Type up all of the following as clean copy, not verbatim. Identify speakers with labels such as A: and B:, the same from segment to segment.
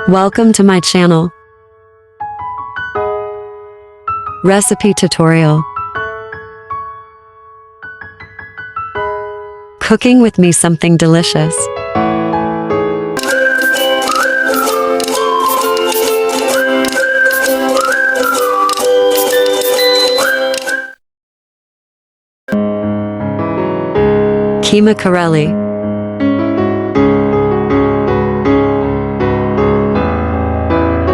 A: Welcome to my channel. Recipe tutorial. Cooking with me something delicious. Keema Karelly.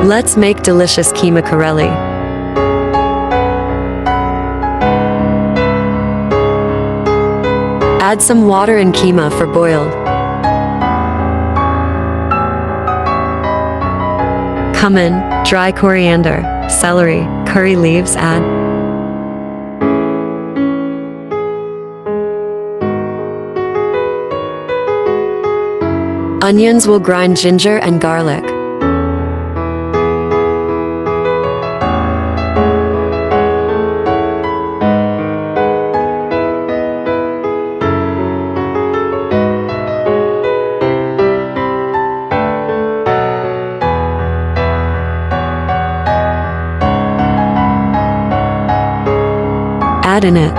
A: Let's make delicious Keema Karelly. Add some water and keema for boiled. Cumin, dry coriander, celery, curry leaves add. Onions will grind ginger and garlic. Add in it.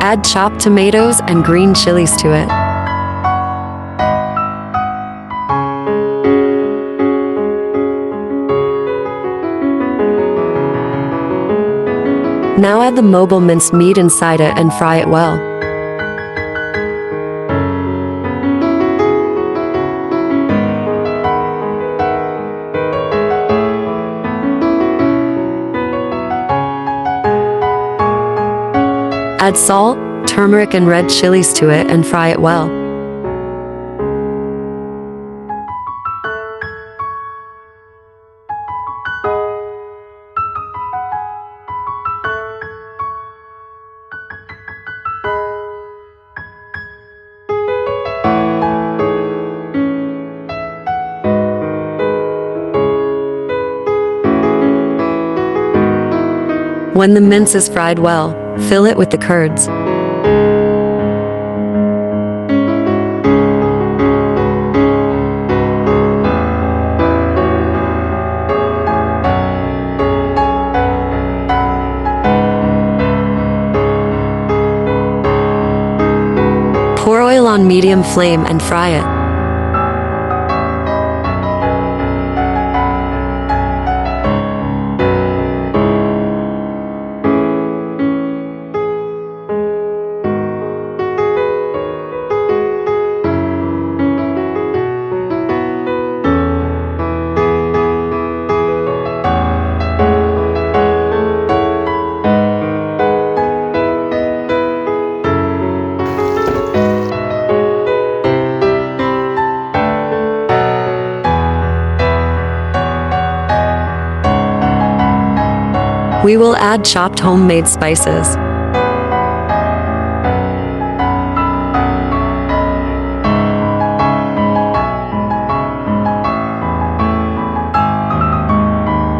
A: Add chopped tomatoes and green chilies to it. Now add the mobile minced meat inside it and fry it well. Add salt, turmeric and red chilies to it and fry it well. When the mince is fried well, fill it with the curds. Pour oil on medium flame and fry it. We will add chopped homemade spices.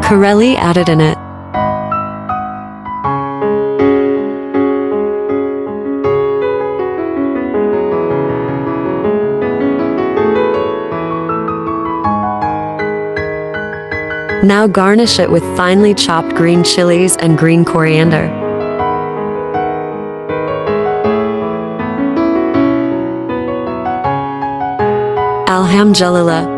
A: Karelly added in it. Now garnish it with finely chopped green chilies and green coriander. Alhamdulillah,